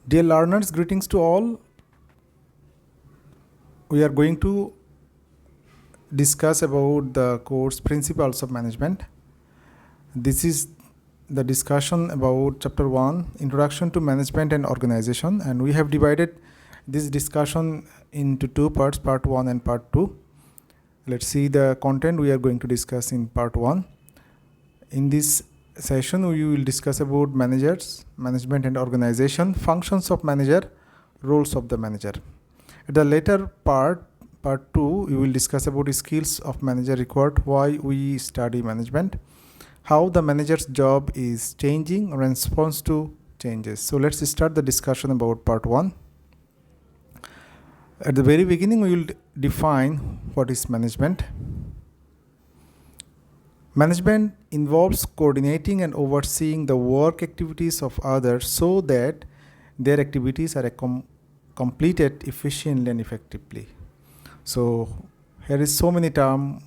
Dear learners, greetings to all. We are going to discuss about the course Principles of Management. This is the discussion about Chapter 1, Introduction to Management and Organization, and we have divided this discussion into two parts, Part 1 and Part 2. Let's see the content we are going to discuss in Part 1. In this session, we will discuss about managers, management and organization, functions of manager, roles of the manager. At the later part 2, we will discuss about the skills of manager required, why we study management, how the manager's job is changing in response to changes. So let's start the discussion about Part 1. At the very beginning, we will define what is management. Management involves coordinating and overseeing the work activities of others so that their activities are completed efficiently and effectively. So here is so many terms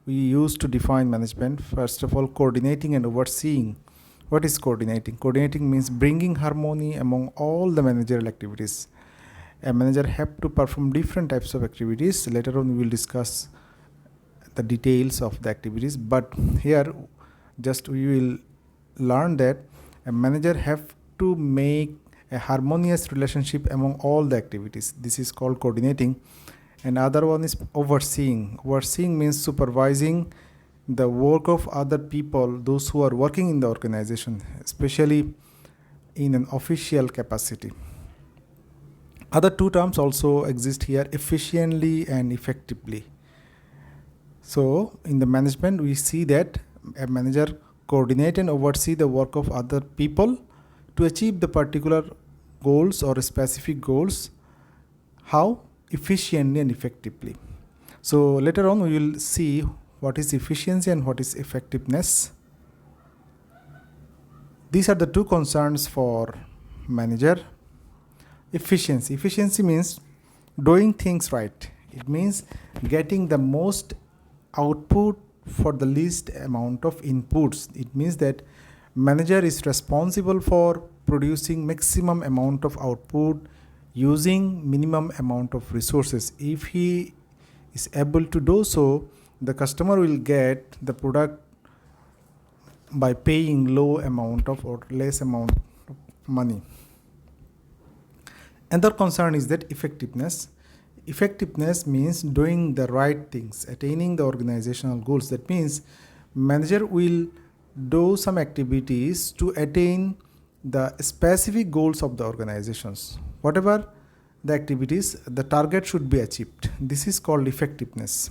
we use to define management. First of all, coordinating and overseeing. What is coordinating? Coordinating means bringing harmony among all the managerial activities. A manager have to perform different types of activities. Later on we will discuss the details of the activities, but here just we will learn that a manager have to make a harmonious relationship among all the activities. This is called coordinating. And other one is overseeing. Overseeing means supervising the work of other people, those who are working in the organization, especially in an official capacity. Other two terms also exist here, efficiently and effectively. So in the management, we see that a manager coordinate and oversee the work of other people to achieve the particular goals or specific goals. How? Efficiently and effectively. So later on, we will see what is efficiency and what is effectiveness. These are the two concerns for manager. Efficiency. Efficiency means doing things right. It means getting the most output for the least amount of inputs. It means that manager is responsible for producing maximum amount of output using minimum amount of resources. If he is able to do so, the customer will get the product by paying low amount of or less amount of money. Another concern is that effectiveness. Effectiveness means doing the right things, attaining the organizational goals. That means manager will do some activities to attain the specific goals of the organizations. Whatever the activities, the target should be achieved. This is called effectiveness.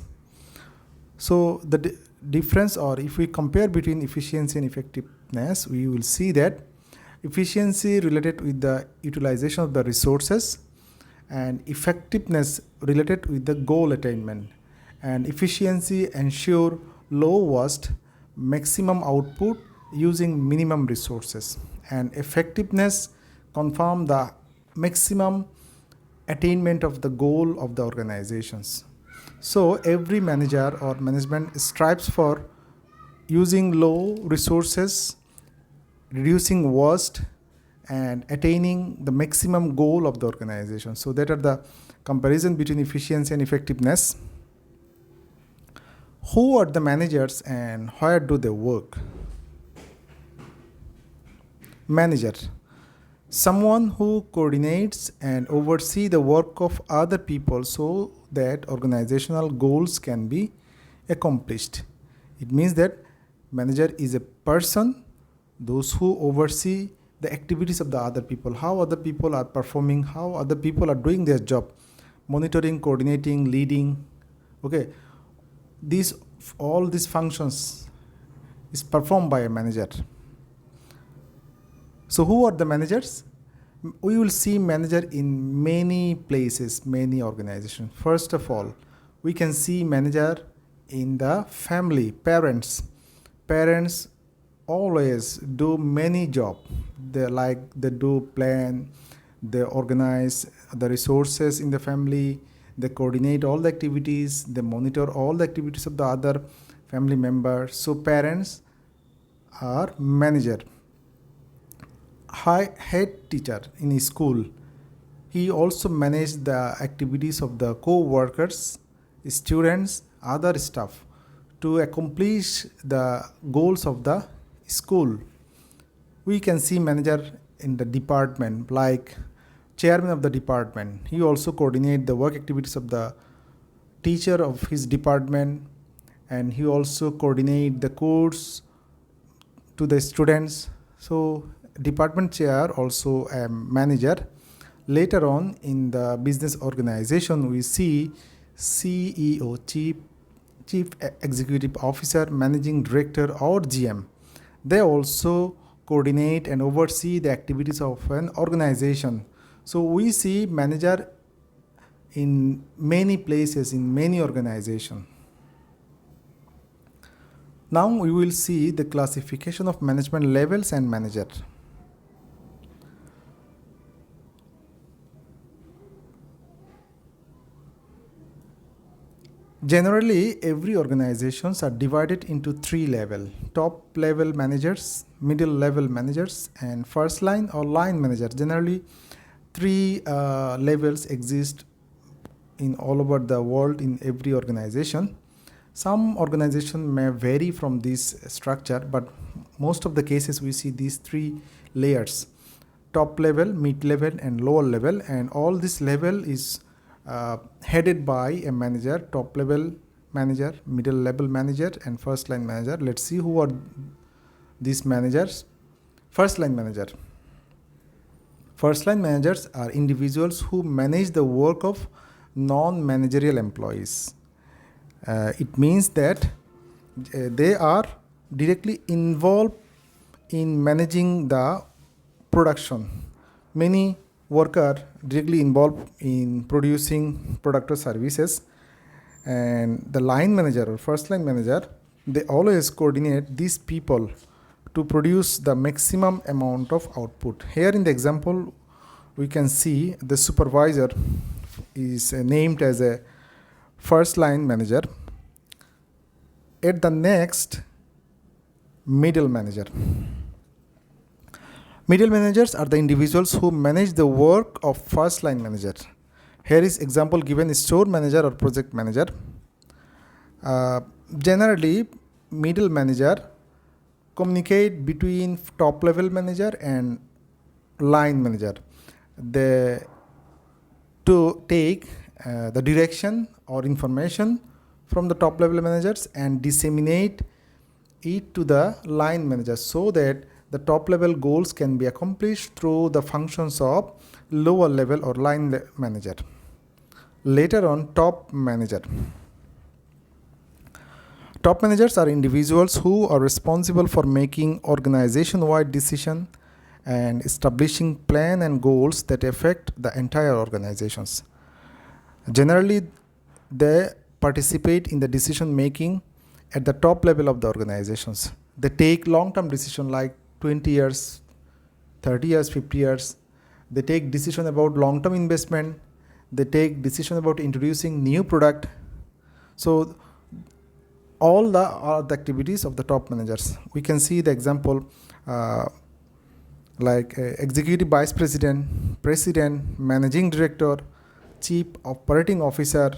So the difference, or if we compare between efficiency and effectiveness, we will see that efficiency related with the utilization of the resources, and effectiveness related with the goal attainment. And efficiency ensure low waste, maximum output using minimum resources. And effectiveness confirm the maximum attainment of the goal of the organizations. So every manager or management strives for using low resources, reducing waste, and attaining the maximum goal of the organization. So that are the comparison between efficiency and effectiveness. Who are the managers and where do they work? Manager. Someone who coordinates and oversees the work of other people so that organizational goals can be accomplished. It means that manager is a person, those who oversee the activities of the other people, how other people are performing, how other people are doing their job, monitoring, coordinating, leading. Okay, all these functions is performed by a manager. So who are the managers? We will see manager in many places, many organizations. First of all, we can see manager in the family, parents. Parents always do many jobs. They do plan, they organize the resources in the family, they coordinate all the activities, they monitor all the activities of the other family members. So parents are manager. head teacher in his school, he also managed the activities of the co-workers, students, other staff to accomplish the goals of the school. We can see manager in the department like chairman of the department. He also coordinate the work activities of the teacher of his department, and he also coordinate the course to the students. So department chair also a manager. Later on in the business organization, we see CEO, Chief Executive Officer, Managing Director, or GM. They also coordinate and oversee the activities of an organization. So we see manager in many places, in many organizations. Now we will see the classification of management levels and manager. Generally, every organizations are divided into three levels: top level managers, middle level managers, and first line or line manager. Generally, three levels exist in all over the world in every organization. Some organization may vary from this structure, but most of the cases we see these three layers: top level, mid level, and lower level. And all this level is headed by a manager: top level manager, middle level manager, and first line manager. Let's see who are these managers. First line manager. First line managers are individuals who manage the work of non-managerial employees. It means that they are directly involved in managing the production. Many workers directly involved in producing product or services, and the line manager or first line manager, they always coordinate these people to produce the maximum amount of output. Here in the example, we can see the supervisor is named as a first line manager. At the next, middle manager. Middle managers are the individuals who manage the work of first line manager. Here is example given: store manager or project manager. Generally, middle manager communicate between top level manager and line manager. They to take the direction or information from the top level managers and disseminate it to the line managers, so that the top level goals can be accomplished through the functions of lower level or line manager. Later on, top manager. Top managers are individuals who are responsible for making organization-wide decisions and establishing plan and goals that affect the entire organizations. Generally, they participate in the decision making at the top level of the organizations. They take long-term decisions like 20 years, 30 years, 50 years. They take decision about long-term investment. They take decision about introducing new product. So all the activities of the top managers. We can see the example like executive vice president, president, managing director, chief operating officer,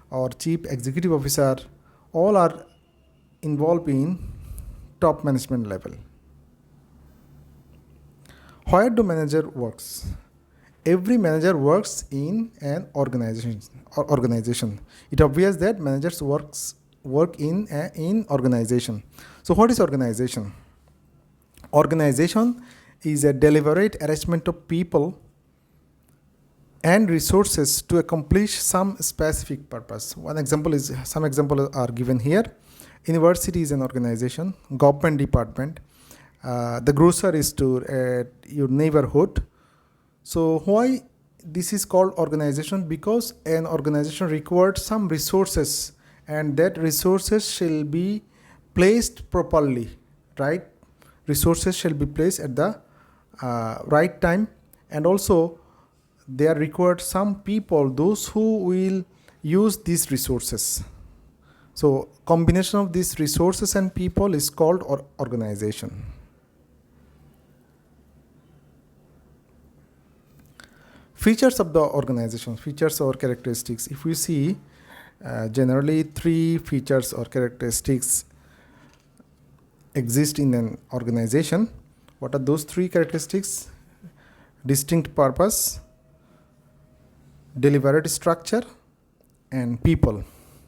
or chief executive officer. All are involved in top management level. Where do manager works? Every manager works in an organization. It obvious that managers work in organization. So what is organization? Organization is a deliberate arrangement of people and resources to accomplish some specific purpose. Some examples are given here. University is an organization, government department, the grocery store at your neighborhood. So why this is called organization? Because an organization requires some resources, and that resources shall be placed properly, right? Resources shall be placed at the right time, and also there are required some people, those who will use these resources. So combination of these resources and people is called organization. Features of the organization, features or characteristics. If we see, generally 3 features or characteristics exist in an organization. What are those 3 characteristics? Distinct purpose, deliberate structure, and people.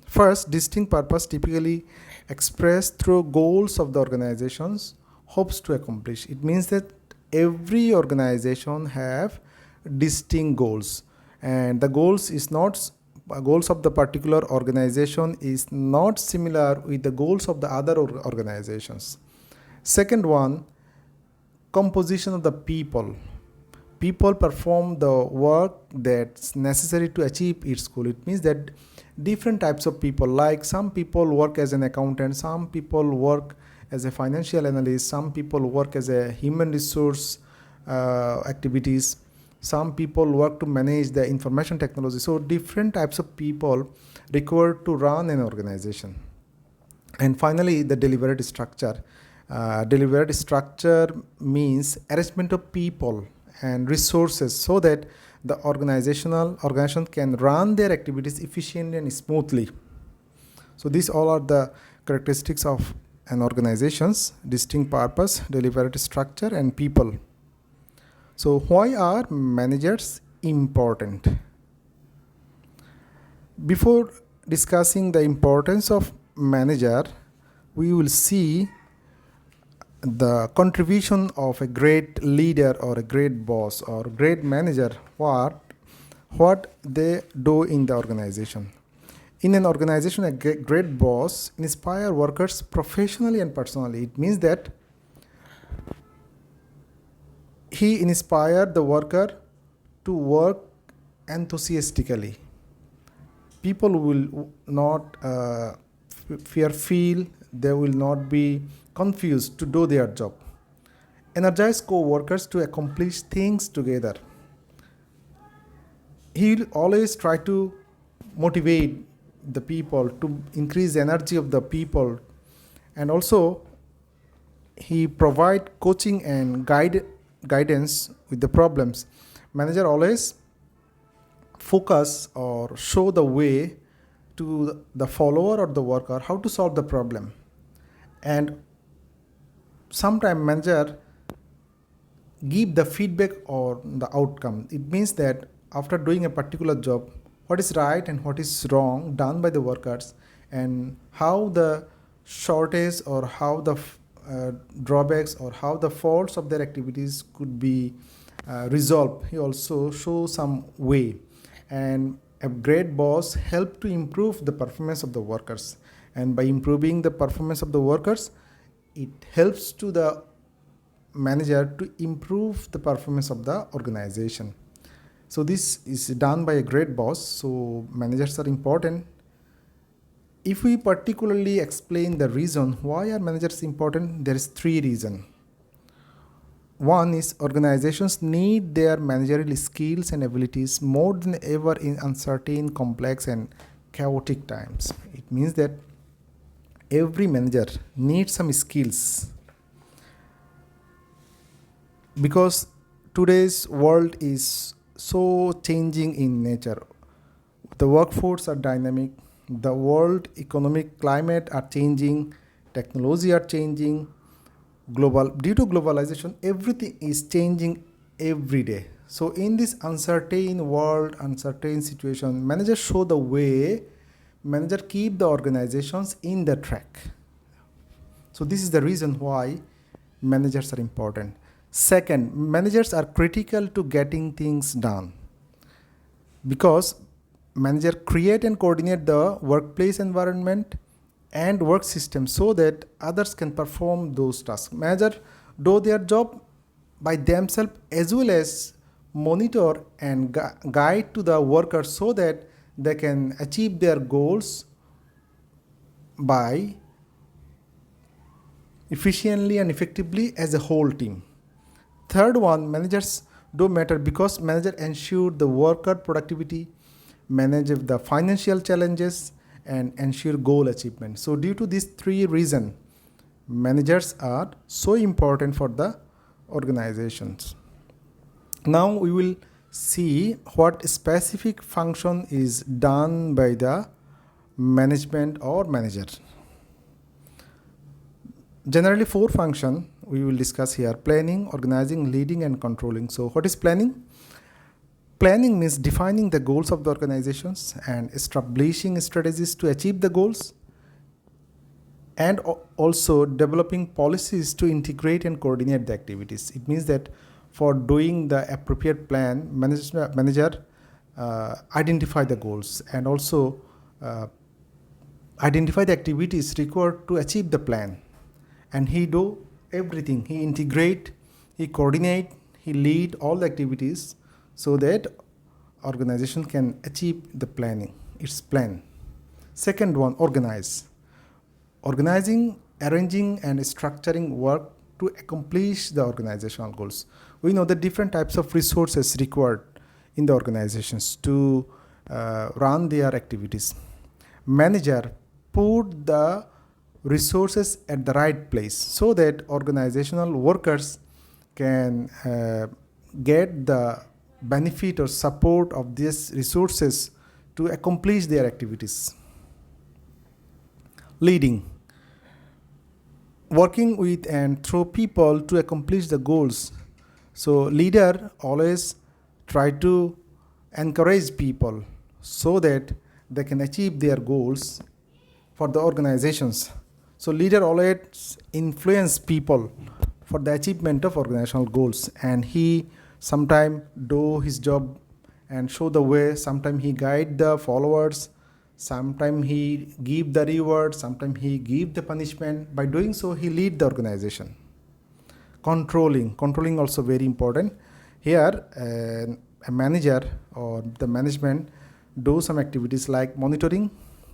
First, distinct purpose typically expressed through goals of the organization's hopes to accomplish. It means that every organization have distinct goals, and the goals of the particular organization is not similar with the goals of the other organizations. Second one, composition of the people. People perform the work that's necessary to achieve its goal. It means that different types of people, like some people work as an accountant, some people work as a financial analyst, some people work as a human resource activities, some people work to manage the information technology. So different types of people required to run an organization. And finally, the deliberate structure. Deliberate structure means arrangement of people and resources so that the organization can run their activities efficiently and smoothly. So these all are the characteristics of an organization's: distinct purpose, deliberate structure, and people. So why are managers important? Before discussing the importance of manager, we will see the contribution of a great leader or a great boss or great manager, what they do in the organization. In an organization, a great boss inspires workers professionally and personally. It means that he inspired the worker to work enthusiastically. People will not feel, they will not be confused to do their job. Energize co-workers to accomplish things together. He will always try to motivate the people, to increase the energy of the people, and also he provide coaching and guidance with the problems. Manager always focus or show the way to the follower or the worker how to solve the problem. And sometimes manager give the feedback or the outcome. It means that after doing a particular job, what is right and what is wrong done by the workers, and how the shortage or how the drawbacks or how the faults of their activities could be resolved. He also shows some way. And a great boss helps to improve the performance of the workers. And by improving the performance of the workers, it helps to the manager to improve the performance of the organization. So this is done by a great boss. So managers are important. If we particularly explain the reason why are managers important, there is 3 reasons. One is organizations need their managerial skills and abilities more than ever in uncertain, complex, and chaotic times. It means that every manager needs some skills, because today's world is so changing in nature. The workforce are dynamic, the world economic climate are changing, technology are changing, due to globalization, everything is changing every day. So in this uncertain world, uncertain situation, managers show the way, manager keep the organizations in the track. So this is the reason why managers are important. Second, managers are critical to getting things done, because manager create and coordinate the workplace environment and work system so that others can perform those tasks. Manager do their job by themselves, as well as monitor and guide to the workers so that they can achieve their goals by efficiently and effectively as a whole team. Third one, managers do matter because manager ensure the worker productivity, manage the financial challenges, and ensure goal achievement. So due to these 3 reasons, managers are so important for the organizations. Now we will see what specific function is done by the management or manager. Generally, 4 functions we will discuss here: planning, organizing, leading, and controlling. So what is planning? Planning means defining the goals of the organizations and establishing strategies to achieve the goals, and also developing policies to integrate and coordinate the activities. It means that for doing the appropriate plan, manager identify the goals and also identify the activities required to achieve the plan. And he do everything. He integrate, he coordinate, he lead all the activities so that organization can achieve the planning, its plan. Second one, organize. Organizing, arranging, and structuring work to accomplish the organizational goals. We know the different types of resources required in the organizations to run their activities. Manager put the resources at the right place so that organizational workers can get the benefit or support of these resources to accomplish their activities. Leading, working with and through people to accomplish the goals. So leader always try to encourage people so that they can achieve their goals for the organizations. So leader always influence people for the achievement of organizational goals, and he sometimes do his job and show the way. Sometimes he guide the followers, sometimes he give the reward, sometimes he give the punishment. By doing so, he lead the organization. Controlling also very important. Here a manager or the management do some activities like monitoring,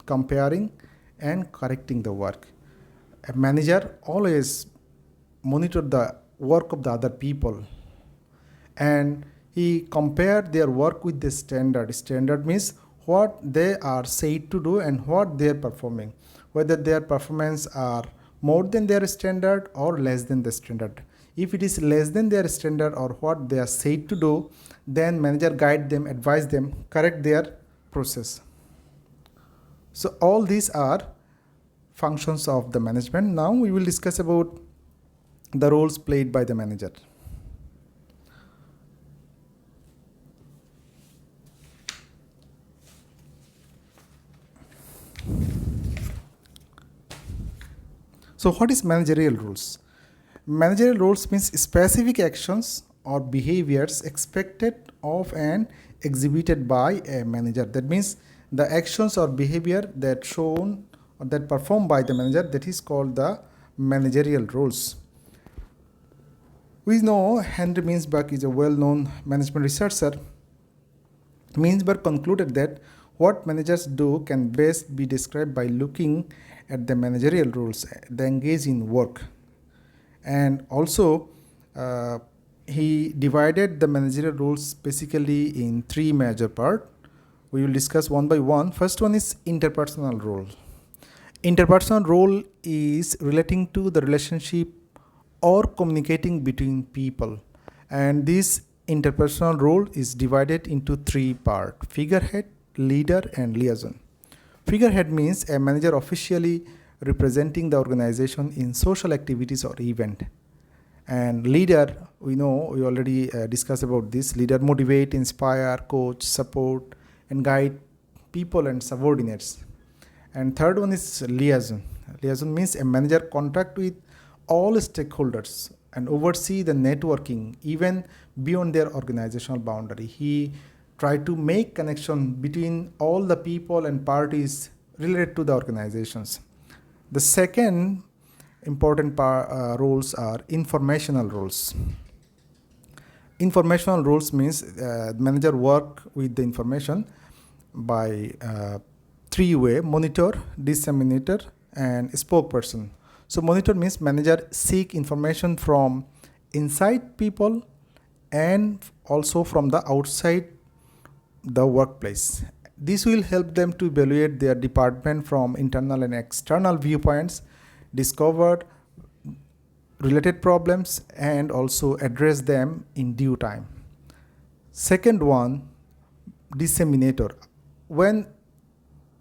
comparing, and correcting the work. A manager always monitor the work of the other people, and he compare their work with the standard. Standard means what they are said to do and what they are performing, whether their performance are more than their standard or less than the standard. If it is less than their standard or what they are said to do, then manager guide them, advise them, correct their process. So all these are functions of the management. Now we will discuss about the roles played by the manager. So what is managerial roles? Managerial roles means specific actions or behaviors expected of and exhibited by a manager. That means the actions or behavior that shown or that performed by the manager, that is called the managerial roles. We know Henry Mintzberg is a well-known management researcher. Mintzberg concluded that what managers do can best be described by looking at the managerial roles they engage in work. And also, he divided the managerial roles basically in 3 major parts. We will discuss one by one. First one is interpersonal role. Interpersonal role is relating to the relationship or communicating between people. And this interpersonal role is divided into 3 parts: figurehead, leader, and liaison. Figurehead means a manager officially representing the organization in social activities or event. And leader, we know, we already discussed about this. Leader motivate, inspire, coach, support, and guide people and subordinates. And third one is liaison. Liaison means a manager contact with all stakeholders and oversee the networking even beyond their organizational boundary. He try to make connection between all the people and parties related to the organizations. The second important roles are informational roles. Informational roles means manager work with the information by 3 ways: monitor, disseminator, and spokesperson. So monitor means manager seek information from inside people and also from the outside the workplace. This will help them to evaluate their department from internal and external viewpoints, discover related problems, and also address them in due time. Second one, disseminator. When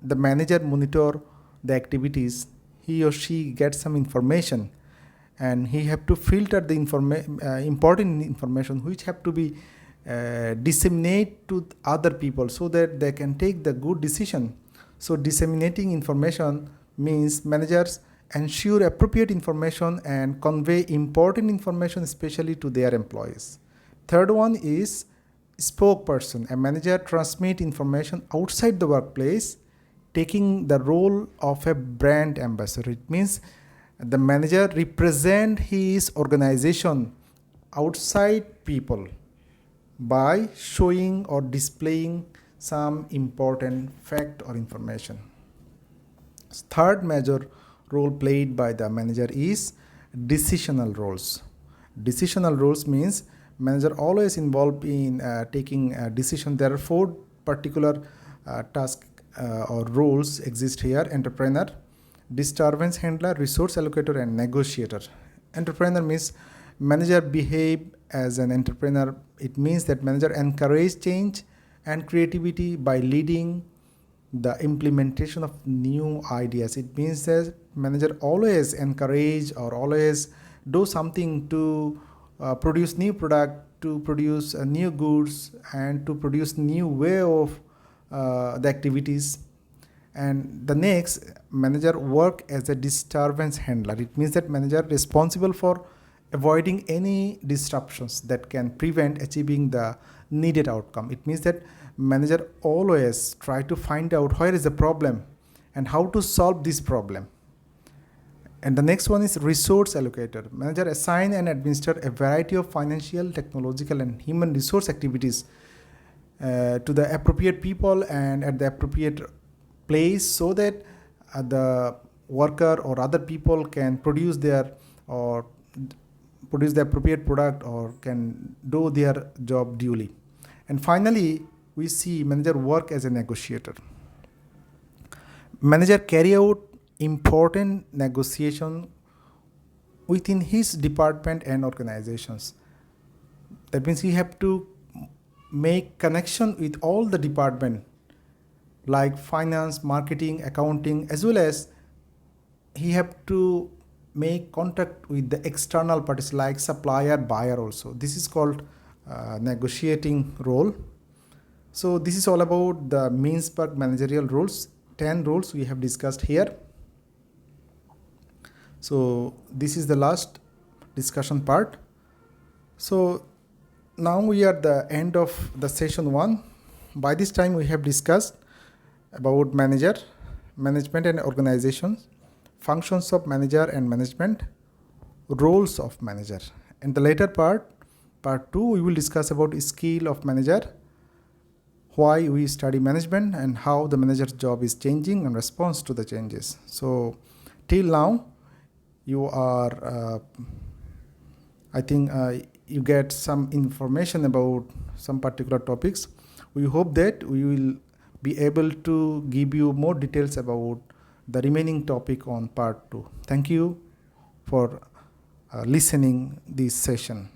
the manager monitor the activities, he or she gets some information, and he have to filter the important information which have to be disseminate to other people so that they can take the good decision. So disseminating information means managers ensure appropriate information and convey important information, especially to their employees. Third one is spokesperson. A manager transmit information outside the workplace, taking the role of a brand ambassador. It means the manager represent his organization outside people by showing or displaying some important fact or information. Third major role played by the manager is decisional roles. Decisional roles means manager always involved in taking a decision. There are four particular tasks or roles exist here: entrepreneur, disturbance handler, resource allocator, and negotiator. Entrepreneur means manager behave as an entrepreneur. It means that manager encourage change and creativity by leading the implementation of new ideas. It means that manager always encourage or always do something to produce new product, to produce new goods, and to produce new way of the activities. And the next, manager work as a disturbance handler. It means that manager responsible for avoiding any disruptions that can prevent achieving the needed outcome. It means that manager always try to find out where is the problem and how to solve this problem. And the next one is resource allocator. Manager assign and administer a variety of financial, technological, and human resource activities to the appropriate people and at the appropriate place, so that the worker or other people can produce the appropriate product or can do their job duly. And finally, we see manager work as a negotiator. Manager carry out important negotiation within his department and organizations. That means he have to make connection with all the department like finance, marketing, accounting, as well as he have to make contact with the external parties like supplier, buyer also. This is called negotiating role. So this is all about the Meansburg managerial roles. 10 roles we have discussed here. So this is the last discussion part. So now we are at the end of the session 1. By this time we have discussed about manager, management and organizations, functions of manager and management, roles of manager. In the later part 2, we will discuss about skill of manager, why we study management, and how the manager's job is changing in response to the changes. So till now, you are, I think you get some information about some particular topics. We hope that we will be able to give you more details about the remaining topic on part 2. Thank you for listening this session.